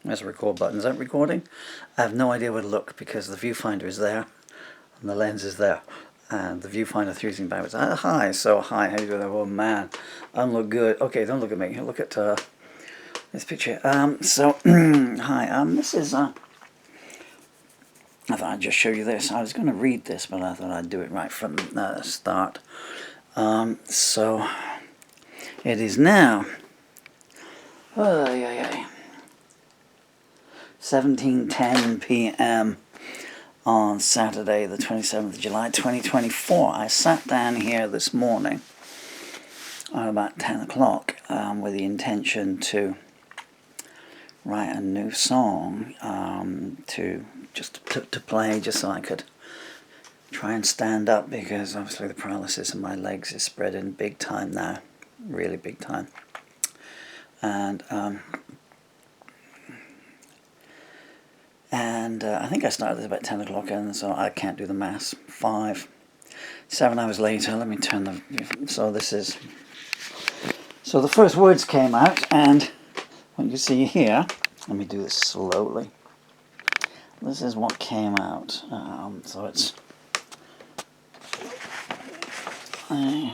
There's a record button. Is that recording? I have no idea where to look because the viewfinder is there and the lens is there. And the viewfinder 3 backwards. Hi, so hi, how you doing? Oh man, I don't look good. Okay, don't look at me. Look at this picture. Hi. This is. I thought I'd just show you this. I was going to read this, but I thought I'd do it right from the start. So it is now. 17:10 p.m. on Saturday, the 27th of July, 2024. I sat down here this morning at about 10 o'clock with the intention to write a new song to play, just so I could try and stand up, because obviously the paralysis in my legs is spreading big time now, really big time. And I think I started this about 10 o'clock, and so I can't do the maths. 7 hours later, let me turn the... So this is... So the first words came out, and what you see here, let me do this slowly. This is what came out. So it's... I'm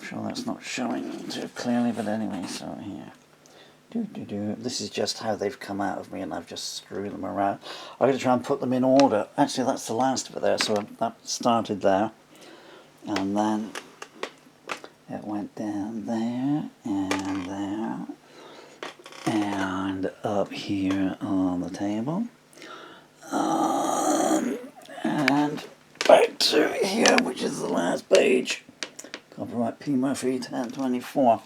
sure that's not showing too clearly, but anyway, so here. This is just how they've come out of me, and I've just screwed them around. I'm going to try and put them in order. Actually, that's the last of it there, so that started there. And then it went down there, and up here on the table. And back to here, which is the last page. Copyright P. Murphy, 1024.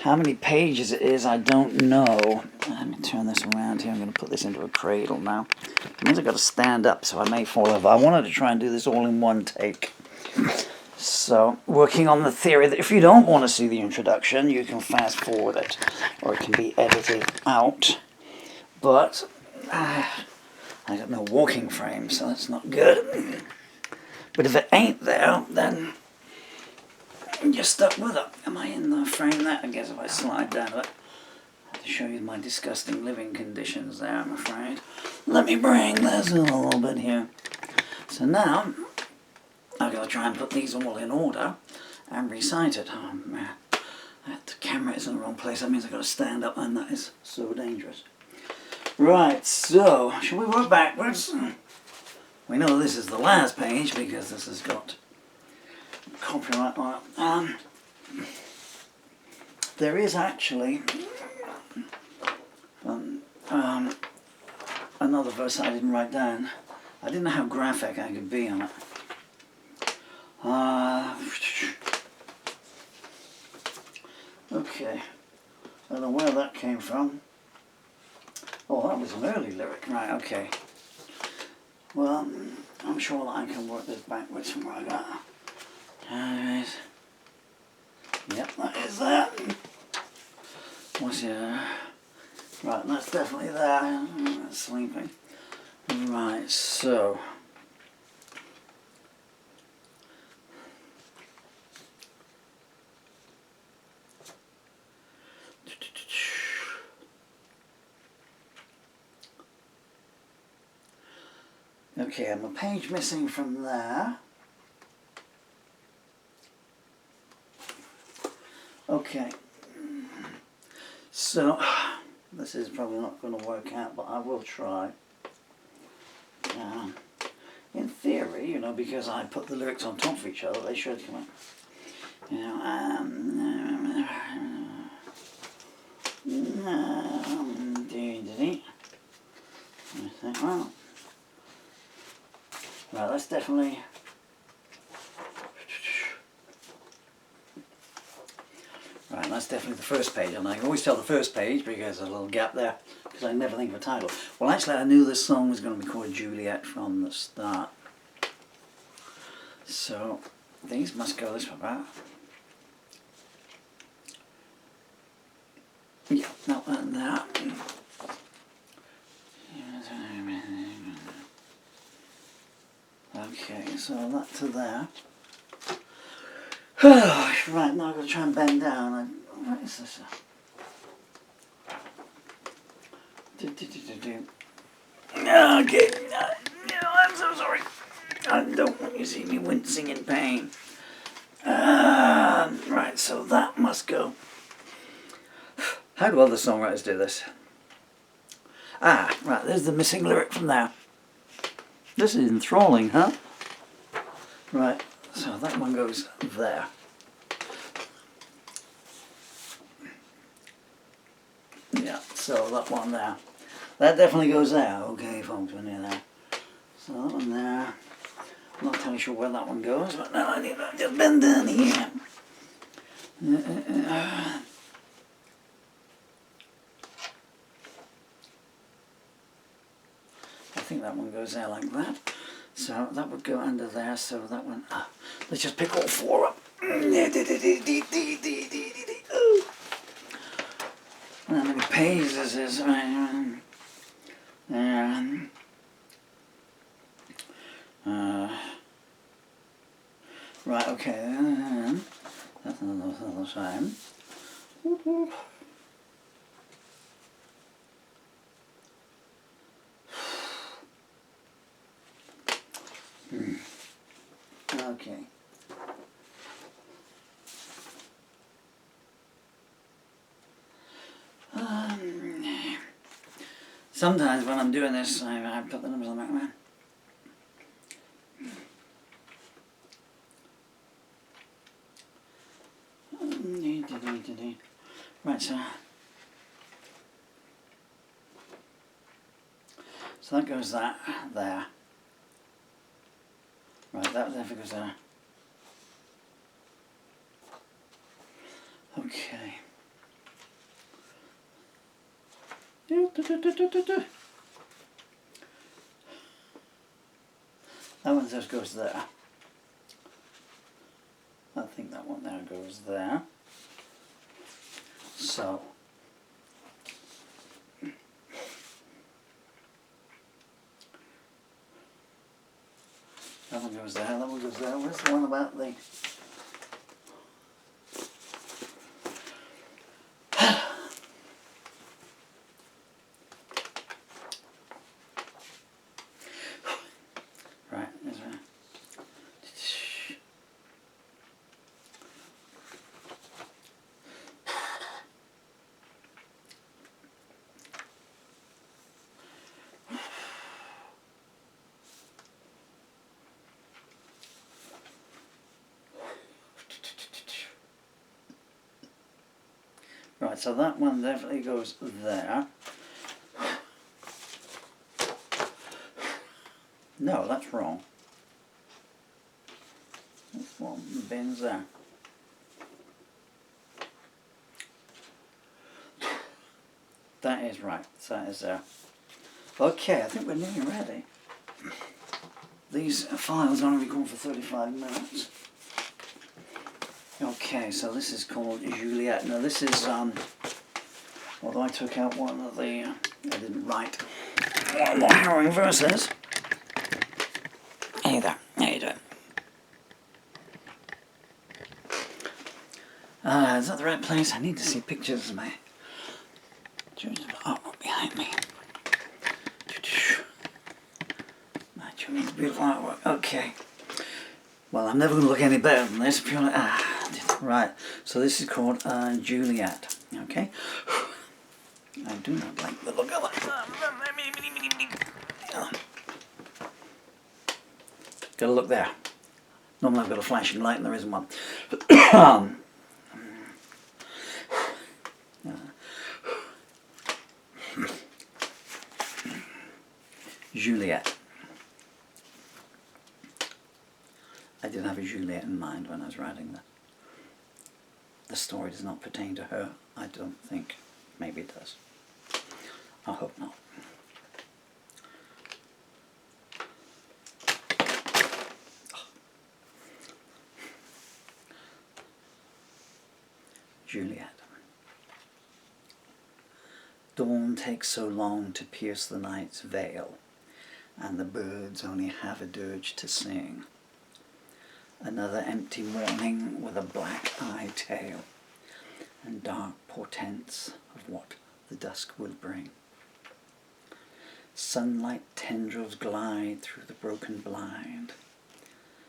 How many pages it is, I don't know. Let me turn this around here. I'm going to put this into a cradle now. It means I've got to stand up, so I may fall over. I wanted to try and do this all in one take. So, working on the theory that if you don't want to see the introduction, you can fast forward it, or it can be edited out. But I got no walking frame, so that's not good. But if it ain't there, then you're stuck with it. Am I in the frame there? I guess if I slide down it, I have to show you my disgusting living conditions there, I'm afraid. Let me bring this in a little bit here. So now, I've got to try and put these all in order and recite it. Oh man, the camera is in the wrong place. That means I've got to stand up, and that is so dangerous. Right, so, shall we work backwards? We know this is the last page because this has got copyright on it. There is actually another verse I didn't write down. I didn't know how graphic I could be on it. Okay, I don't know where that came from. Oh, that was an early lyric, right, okay. Well, I'm sure that I can work this backwards from where I got. Alright. Yep, that is that. What's here? Right, that's definitely there. That's sleeping. Right, so. Okay, I'm a page missing from there. Okay, so this is probably not going to work out, but I will try. In theory, you know, because I put the lyrics on top of each other, they should come out. You know, well, right, that's definitely. Right, that's definitely the first page, and I can always tell the first page because there's a little gap there, because I never think of a title. Well, actually, I knew this song was going to be called Juliette from the start. So, these must go this way, right? Yeah, no, and that. Okay, so that to there. Right, now I've got to try and bend down. What is this? Okay, I'm so sorry. I don't want you to see me wincing in pain. Right, so that must go. How do other songwriters do this? Ah, right, there's the missing lyric from there. This is enthralling, huh? Right, so that one goes there. Yeah, so that one there. That definitely goes there. Okay, folks, we're near there. So that one there. I'm not entirely sure where that one goes, but now I need to just bend down here. I think that one goes there like that. So that would go under there, so that one... let's just pick all four up. How many pages is this? Right, okay. That's another time. Okay. Sometimes when I'm doing this, I put the numbers on the back man. Right, so that goes there. Right, that definitely goes there. Okay. That one just goes there. I think that one there goes there. So that one goes there, that one goes there. Where's the one about the... Right, there's one. Right, so that one definitely goes there. No, that's wrong. That's one bends there. That is right, so that is there. Okay, I think we're nearly ready. These files only record for 35 minutes. Okay, so this is called Juliette. Now this is, although I took out one of the, I didn't write one of the harrowing verses. Hey there, how you doing? Is that the right place? I need to see pictures of my artwork behind me. My Juliette's beautiful artwork. Okay. Well, I'm never going to look any better than this. Purely, right. So this is called Juliette. Okay. I do not like the look of it. Got to look there. Normally I've got a flashing light and there isn't one. Juliette. I did have a Juliette in mind when I was writing that. The story does not pertain to her, I don't think. Maybe it does. I hope not. Juliette. Dawn takes so long to pierce the night's veil, and the birds only have a dirge to sing. Another empty morning with a black-eyed tale, and dark portents of what the dusk will bring. Sunlight tendrils glide through the broken blind,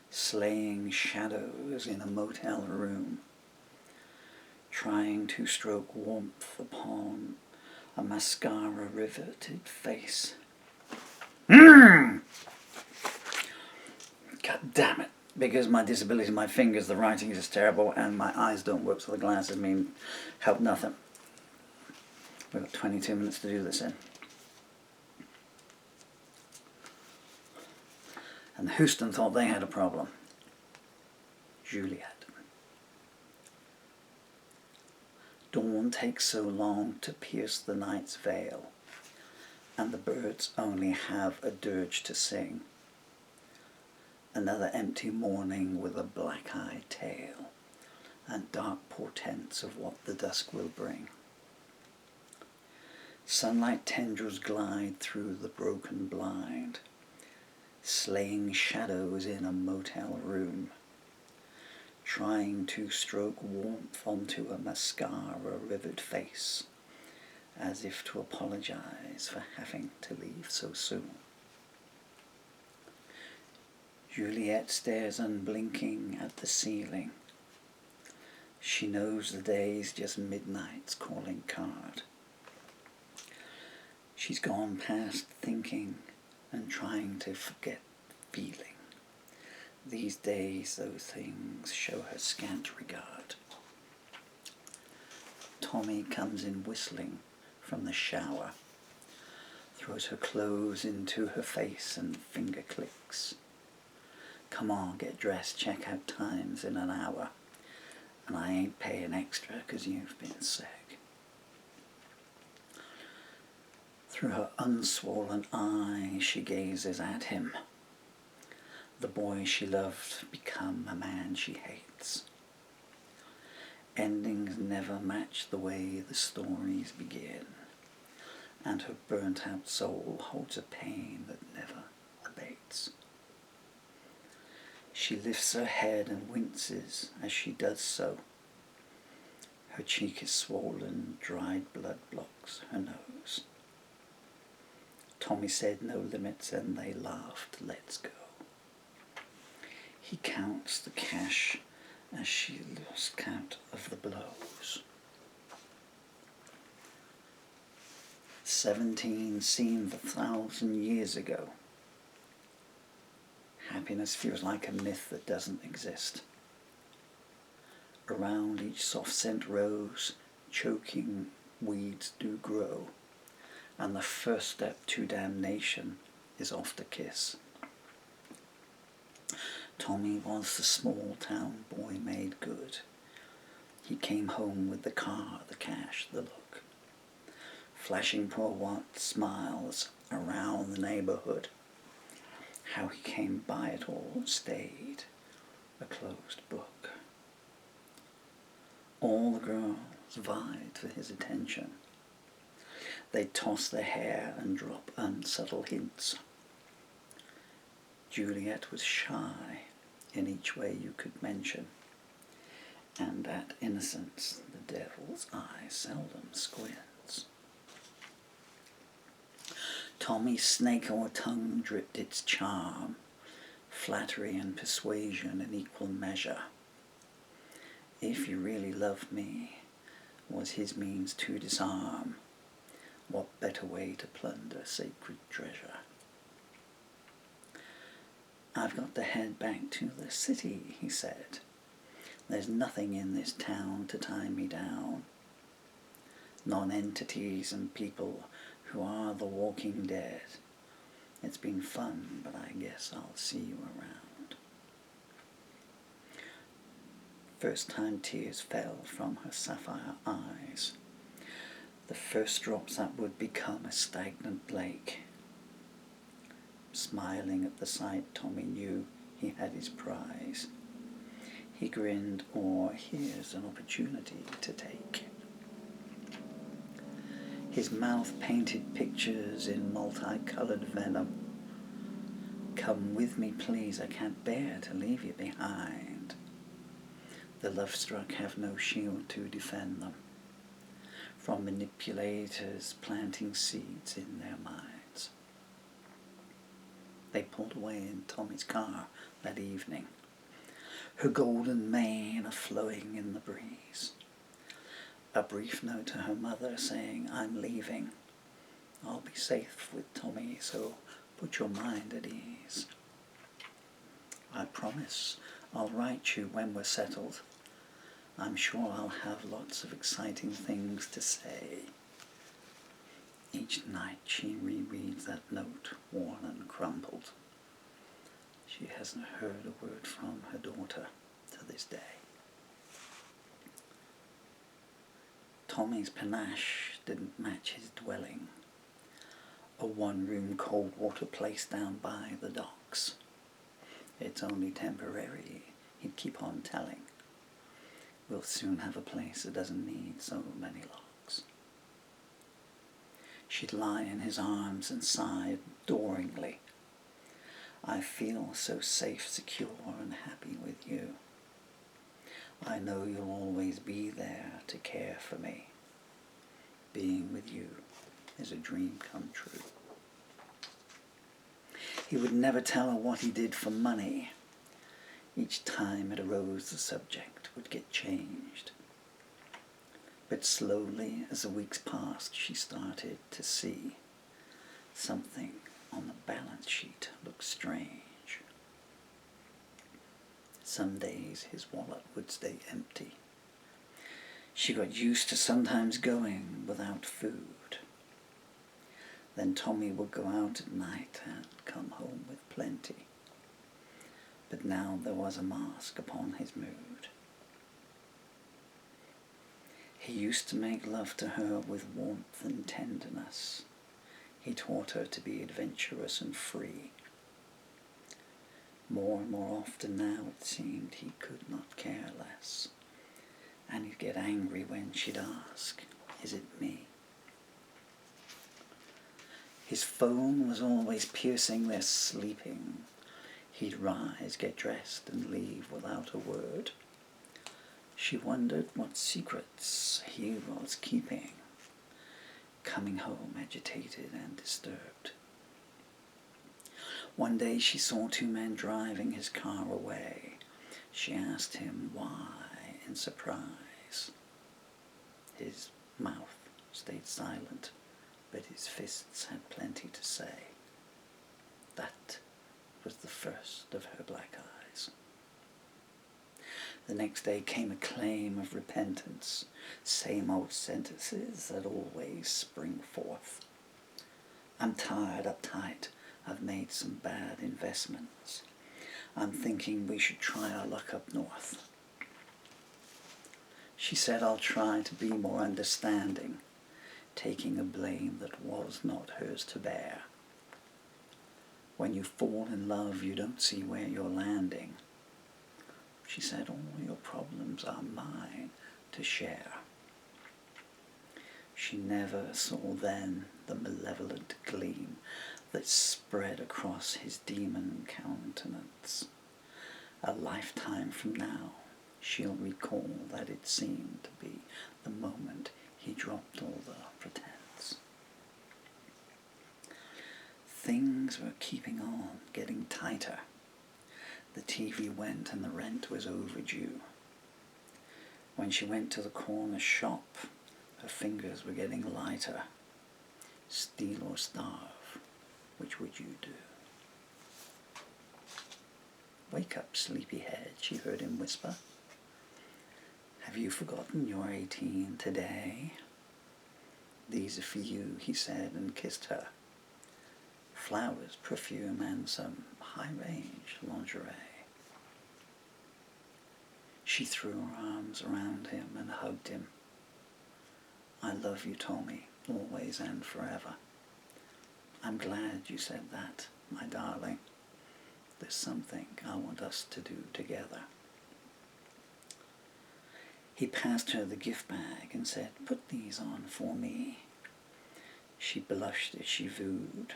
slaying shadows in a motel room, trying to stroke warmth upon a mascara riveted face. God damn it. Because my disability, my fingers, the writing is terrible, and my eyes don't work, so the glasses help nothing. We've got 22 minutes to do this in. And Houston thought they had a problem. Juliette. Dawn takes so long to pierce the night's veil, and the birds only have a dirge to sing. Another empty morning with a black-eyed tale, and dark portents of what the dusk will bring. Sunlight tendrils glide through the broken blind, slaying shadows in a motel room, trying to stroke warmth onto a mascara-riveted face, as if to apologize for having to leave so soon. Juliette stares unblinking at the ceiling. She knows the day's just midnight's calling card. She's gone past thinking and trying to forget feeling. These days those things show her scant regard. Tommy comes in whistling from the shower, throws her clothes into her face and finger clicks. Come on, get dressed, check out times in an hour, and I ain't paying extra 'cause you've been sick. Through her unswollen eyes she gazes at him. The boy she loved become a man she hates. Endings never match the way the stories begin, and her burnt-out soul holds a pain that never abates. She lifts her head and winces as she does so. Her cheek is swollen, dried blood blocks her nose. Tommy said no limits and they laughed, let's go. He counts the cash as she lost count of the blows. 17 seemed 1,000 years ago. Happiness feels like a myth that doesn't exist. Around each soft-scent rose, choking weeds do grow, and the first step to damnation is off the kiss. Tommy was the small-town boy made good. He came home with the car, the cash, the look, flashing poor white smiles around the neighborhood. How he came by it all stayed a closed book. All the girls vied for his attention. They'd toss their hair and drop unsubtle hints. Juliette was shy in each way you could mention, and at innocence the devil's eye seldom squints. Tommy's snake or tongue dripped its charm, flattery and persuasion in equal measure. If you really love me, was his means to disarm. What better way to plunder sacred treasure? I've got to head back to the city, he said. There's nothing in this town to tie me down. Non-entities and people who are the walking dead. It's been fun, but I guess I'll see you around. First time tears fell from her sapphire eyes, the first drops that would become a stagnant lake. Smiling at the sight, Tommy knew he had his prize. He grinned, or here's an opportunity to take. His mouth painted pictures in multicolored venom. Come with me, please, I can't bear to leave you behind. The love-struck have no shield to defend them from manipulators planting seeds in their minds. they pulled away in Tommy's car that evening, her golden mane a-flowing in the breeze. A brief note to her mother saying, "I'm leaving. I'll be safe with Tommy, so put your mind at ease. I promise I'll write you when we're settled. I'm sure I'll have lots of exciting things to say." Each night she rereads that note, worn and crumpled. She hasn't heard a word from her daughter to this day. Tommy's panache didn't match his dwelling, a one-room cold water place down by the docks. It's only temporary, he'd keep on telling. We'll soon have a place that doesn't need so many locks. She'd lie in his arms and sigh adoringly. I feel so safe, secure, and happy with you. I know you'll always be there to care for me. Being with you is a dream come true. He would never tell her what he did for money. Each time it arose, the subject would get changed. But slowly, as the weeks passed, she started to see something on the balance sheet looked strange. Some days his wallet would stay empty. She got used to sometimes going without food. Then Tommy would go out at night and come home with plenty. But now there was a mask upon his mood. He used to make love to her with warmth and tenderness. He taught her to be adventurous and free. More and more often now it seemed he could not care less, and he'd get angry when she'd ask, "Is it me?" His phone was always piercing their sleeping. He'd rise, get dressed, and leave without a word. She wondered what secrets he was keeping, coming home agitated and disturbed. One day she saw two men driving his car away. She asked him why in surprise. His mouth stayed silent, but his fists had plenty to say. That was the first of her black eyes. The next day came a claim of repentance, same old sentences that always spring forth. "I'm tired, uptight, I've made some bad investments. I'm thinking we should try our luck up north." She said, "I'll try to be more understanding," taking a blame that was not hers to bear. "When you fall in love, you don't see where you're landing." She said, "All your problems are mine to share." She never saw then the malevolent gleam that spread across his demon countenance. A lifetime from now, she'll recall that it seemed to be the moment he dropped all the pretense. Things were keeping on, getting tighter. The TV went and the rent was overdue. When she went to the corner shop, her fingers were getting lighter. Steal or starve, which would you do? "Wake up, sleepyhead," she heard him whisper. "Have you forgotten you're 18 today? These are for you," he said, and kissed her. Flowers, perfume, and some high-range lingerie. She threw her arms around him and hugged him. "I love you, Tommy, always and forever. I'm glad you said that, my darling. There's something I want us to do together." He passed her the gift bag and said, "Put these on for me." She blushed as she viewed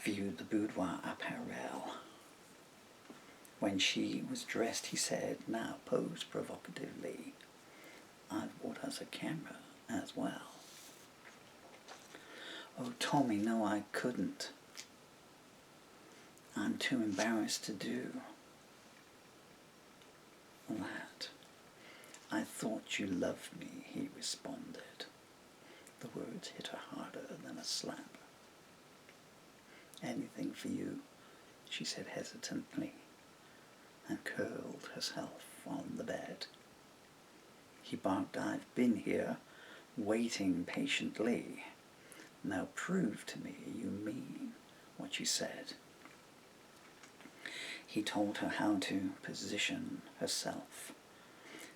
the boudoir apparel. When she was dressed, he said, "Now pose provocatively. I've bought us a camera as well." "Oh, Tommy, no, I couldn't." I'm too embarrassed to do that. I thought you loved me, he responded. The words hit her harder than a slap. Anything for you, she said hesitantly, and curled herself on the bed. He barked, I've been here, waiting patiently. Now prove to me you mean what you said. He told her how to position herself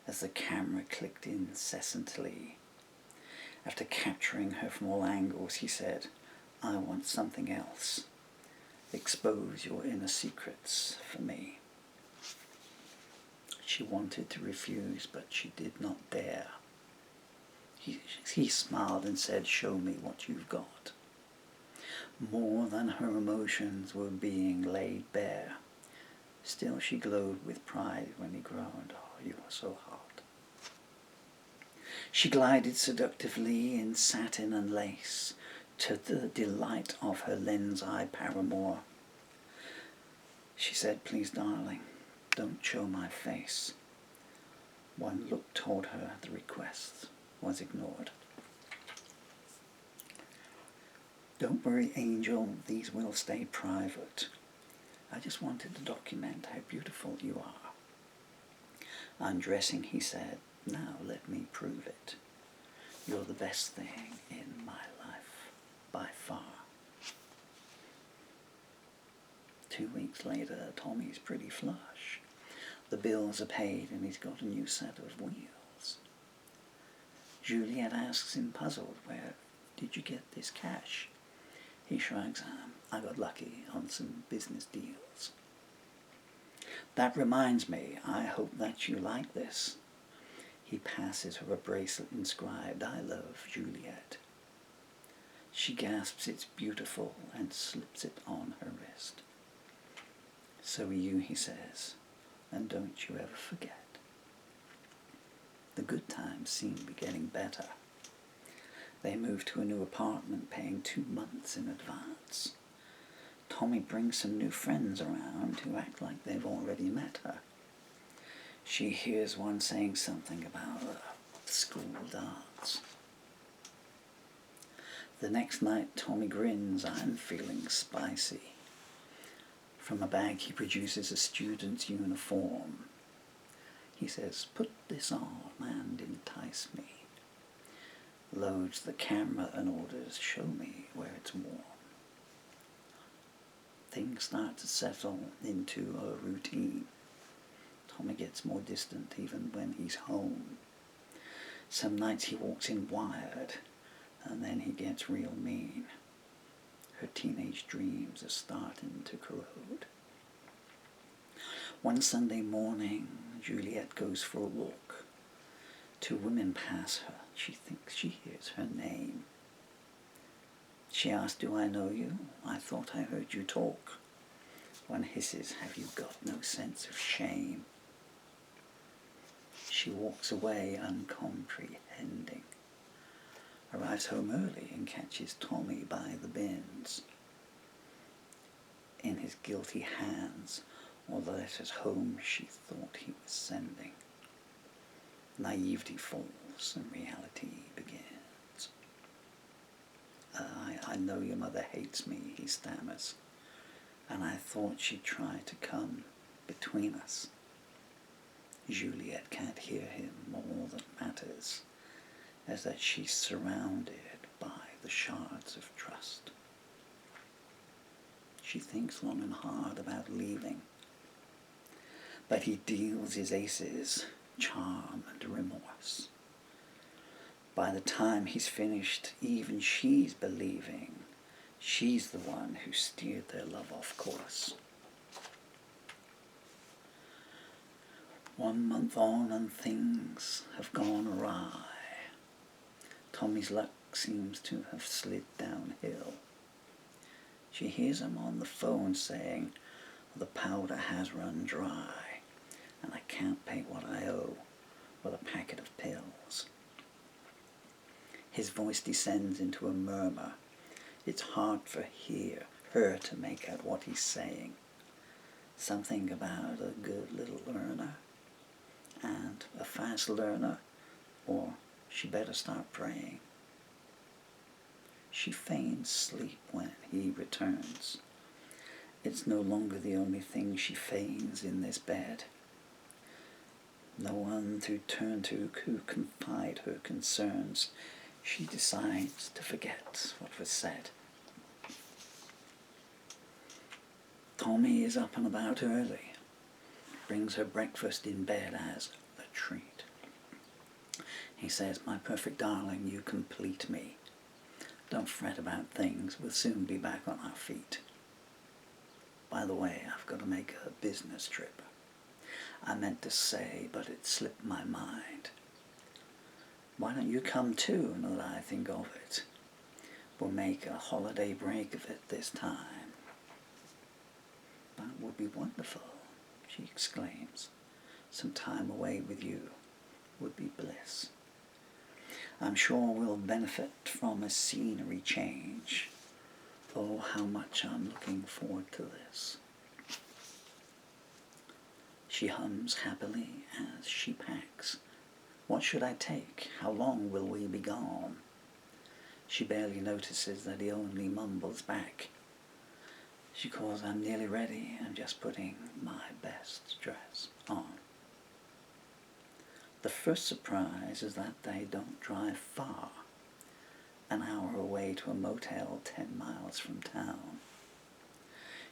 as the camera clicked incessantly. After capturing her from all angles, he said, I want something else. Expose your inner secrets for me. She wanted to refuse, but she did not dare. He smiled and said, show me what you've got. More than her emotions were being laid bare. Still she glowed with pride when he groaned, oh, you are so hot. She glided seductively in satin and lace, to the delight of her lens-eye paramour. She said, please, darling, don't show my face. One look told her the request was ignored. Don't worry, Angel, these will stay private. I just wanted to document how beautiful you are. Undressing, he said, now let me prove it. You're the best thing in my life, by far. 2 weeks later, Tommy's pretty flush. The bills are paid and he's got a new set of wheels. Juliette asks him, puzzled, where did you get this cash? He shrugs, I got lucky on some business deals. That reminds me, I hope that you like this. He passes her a bracelet inscribed, I love Juliette. She gasps, it's beautiful, and slips it on her wrist. So are you, he says, and don't you ever forget. The good times seem to be getting better. They move to a new apartment, paying 2 months in advance. Tommy brings some new friends around who act like they've already met her. She hears one saying something about school dance. The next night, Tommy grins, I'm feeling spicy. From a bag he produces a student's uniform. He says, put this on and entice me. Loads the camera and orders, show me where it's warm. Things start to settle into a routine. Tommy gets more distant even when he's home. Some nights he walks in wired, and then he gets real mean. Her teenage dreams are starting to corrode. One Sunday morning, Juliette goes for a walk. 2 women pass her. She thinks she hears her name. She asks, do I know you? I thought I heard you talk. One hisses, have you got no sense of shame? She walks away uncomprehending. Arrives home early and catches Tommy by the bins. In his guilty hands, all the letters home she thought he was sending. Naivety falls and reality begins. I know your mother hates me, he stammers, and I thought she'd try to come between us. Juliette can't hear him. All that matters is that she's surrounded by the shards of trust. She thinks long and hard about leaving, but he deals his aces, charm and remorse. By the time he's finished, even she's believing she's the one who steered their love off course. 1 month on and things have gone awry. Tommy's luck seems to have slid downhill. She hears him on the phone saying, the powder has run dry and I can't pay what I owe with a packet of pills. His voice descends into a murmur. It's hard for her to make out what he's saying. Something about a good little learner and a fast learner, or she better start praying. She feigns sleep when he returns. It's no longer the only thing she feigns in this bed. No one to turn to confide her concerns. She decides to forget what was said. Tommy is up and about early. Brings her breakfast in bed as a treat. He says, "My perfect darling, you complete me. Don't fret about things. We'll soon be back on our feet. By the way, I've got to make a business trip. I meant to say, but it slipped my mind. Why don't you come too, now that I think of it? We'll make a holiday break of it this time." "That would be wonderful," she exclaims. "Some time away with you would be bliss. I'm sure we'll benefit from a scenery change. Oh, how much I'm looking forward to this." She hums happily as she packs. What should I take? How long will we be gone? She barely notices that he only mumbles back. She calls, "I'm nearly ready. I'm just putting my best dress on." The first surprise is that they don't drive far, an hour away to a motel 10 miles from town.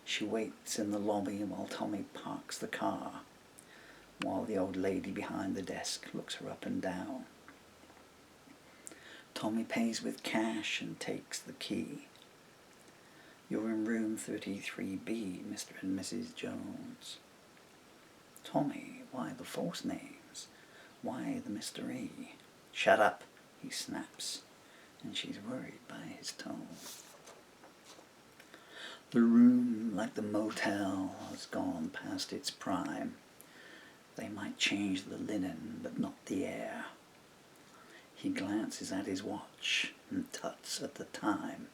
She waits in the lobby while Tommy parks the car, while the old lady behind the desk looks her up and down. Tommy pays with cash and takes the key. "You're in room 33B, Mr. and Mrs. Jones." "Tommy, why the false names? Why the mystery?" "Shut up," he snaps, and she's worried by his tone. The room, like the motel, has gone past its prime. They might change the linen, but not the air. He glances at his watch and tuts at the time,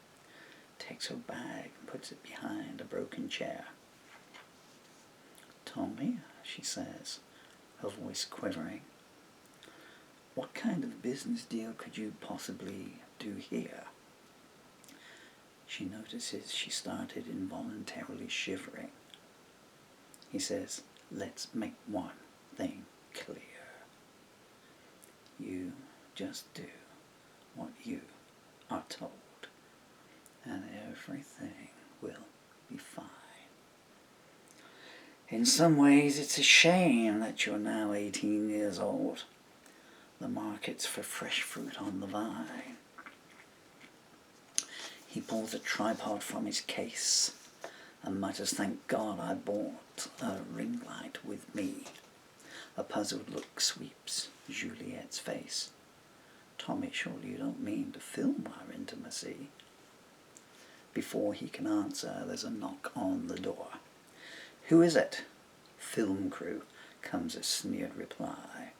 takes her bag and puts it behind a broken chair. "Tommy," she says, her voice quivering, "what kind of business deal could you possibly do here?" She notices she started involuntarily shivering. He says, "Let's make one thing clear. You just do what you are told, and everything will be fine. In some ways, it's a shame that you're now 18 years old. The market's for fresh fruit on the vine." He pulls a tripod from his case and mutters, "Thank God I brought a ring light with me." A puzzled look sweeps Juliette's face. "Tommy, surely you don't mean to film our intimacy?" Before he can answer, there's a knock on the door. "Who is it?" "Film crew," comes a sneered reply.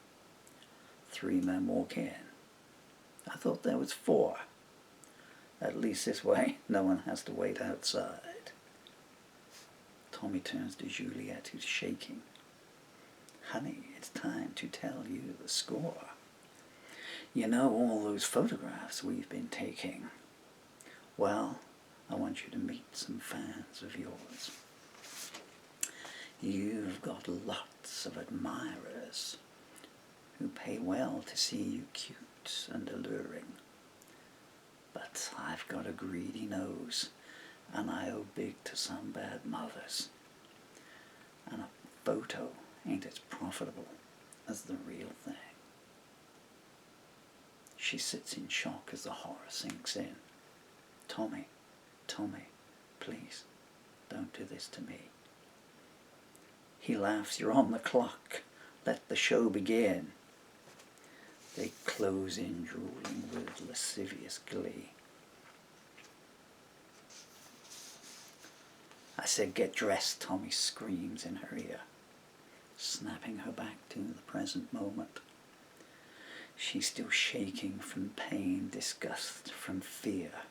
3 men walk in. "I thought there was 4. At least this way, no one has to wait outside." Tommy turns to Juliette, who's shaking. "Honey, it's time to tell you the score. You know all those photographs we've been taking? Well, I want you to meet some fans of yours. You've got lots of admirers who pay well to see you cute and alluring. But I've got a greedy nose, and I owe big to some bad mothers. And a photo ain't as profitable as the real thing." She sits in shock as the horror sinks in. Tommy, please, don't do this to me." He laughs. "You're on the clock. Let the show begin." They close in, drooling with lascivious glee. "I said get dressed," Tommy screams in her ear, snapping her back to the present moment. She's still shaking from pain, disgust, from fear.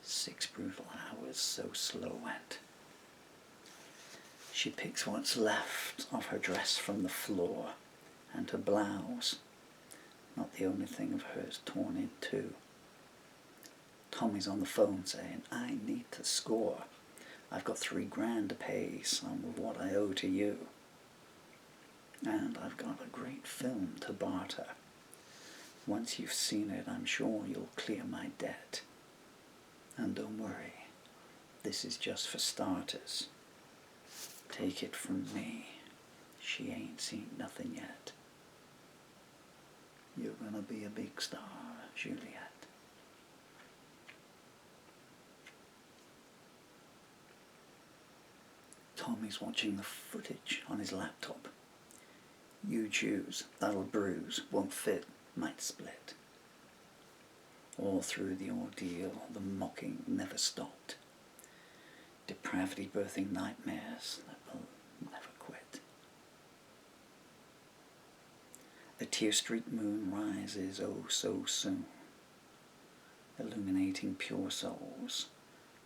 6 brutal hours so slow went. She picks what's left of her dress from the floor, and her blouse, not the only thing of hers, torn in two. Tommy's on the phone saying, I need to score. I've got $3,000 to pay some of what I owe to you. And I've got a great film to barter. Once you've seen it, I'm sure you'll clear my debt. And don't worry, this is just for starters. Take it from me, she ain't seen nothing yet. You're gonna be a big star, Juliette. Tommy's watching the footage on his laptop. You choose, that'll bruise, won't fit, might split. All through the ordeal, the mocking never stopped. Depravity birthing nightmares that will never quit. The Tear Street moon rises oh so soon, illuminating pure souls,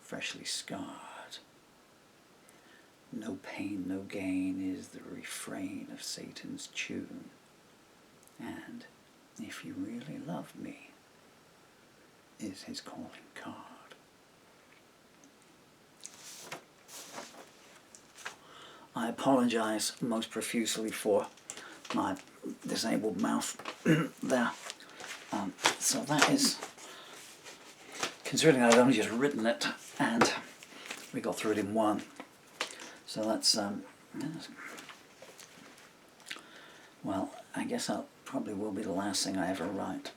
freshly scarred. No pain, no gain is the refrain of Satan's tune. And if you really love me, is his calling card. I apologize most profusely for my disabled mouth there. So that is, considering I'd only just written it and we got through it in one. So that's, well, I guess that probably will be the last thing I ever write.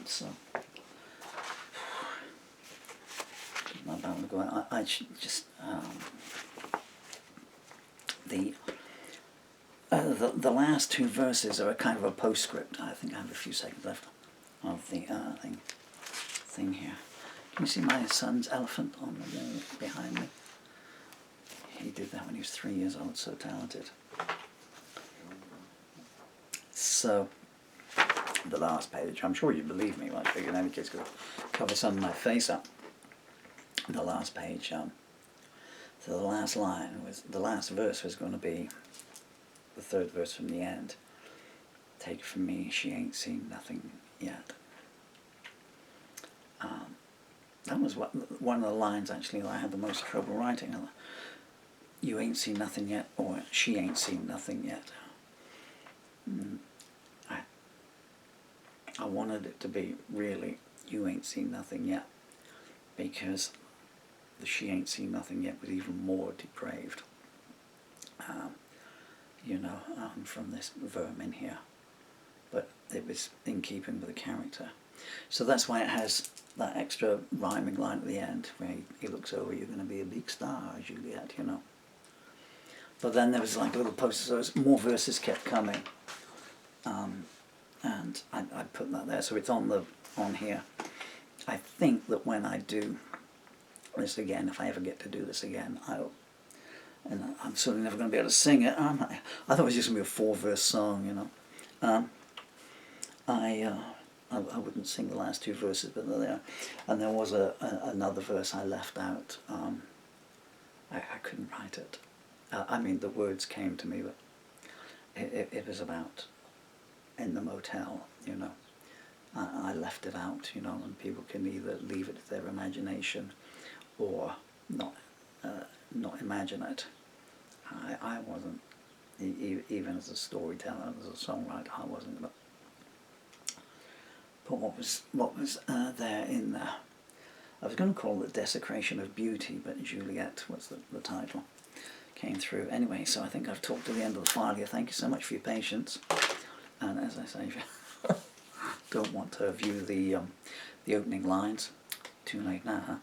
So, not bound to go. I should just, the last two verses are a kind of a postscript. I think I have a few seconds left of the thing here. Can you see my son's elephant on the wall behind me? He did that when he was 3 years old, so talented. So, the last page, I'm sure you believe me, I figured any kid's going to cover some of my face up. The last page, so the last line, the last verse was going to be the third verse from the end. Take it from me, she ain't seen nothing yet. That was one of the lines, actually, that I had the most trouble writing. You ain't seen nothing yet, or she ain't seen nothing yet. I wanted it to be really, you ain't seen nothing yet, because the she ain't seen nothing yet was even more depraved, from this vermin here. But it was in keeping with the character. So that's why it has that extra rhyming line at the end, where he looks over, you're going to be a big star, Juliette, But then there was like a little poster, so more verses kept coming. And I put that there, so it's on here. I think that when I do this again, if I ever get to do this again, and I'm certainly never going to be able to sing it, am I? I thought it was just going to be a 4-verse song, I wouldn't sing the last 2 verses, but they're there. And there was another verse I left out. I couldn't write it. The words came to me, but it was about in the motel, I left it out, and people can either leave it to their imagination or not imagine it. I wasn't, even as a storyteller, as a songwriter, I wasn't going to put what was there in there. I was going to call it Desecration of Beauty, but Juliette was the title. Came through. Anyway, so I think I've talked to the end of the file here. Thank you so much for your patience. And as I say, if you don't want to view the opening lines, too late now, huh?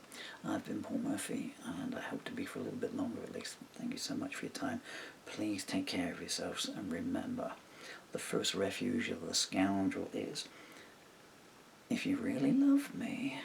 I've been Paul Murphy, and I hope to be for a little bit longer at least. Thank you so much for your time. Please take care of yourselves, and remember, the first refuge of the scoundrel is, if you really love me,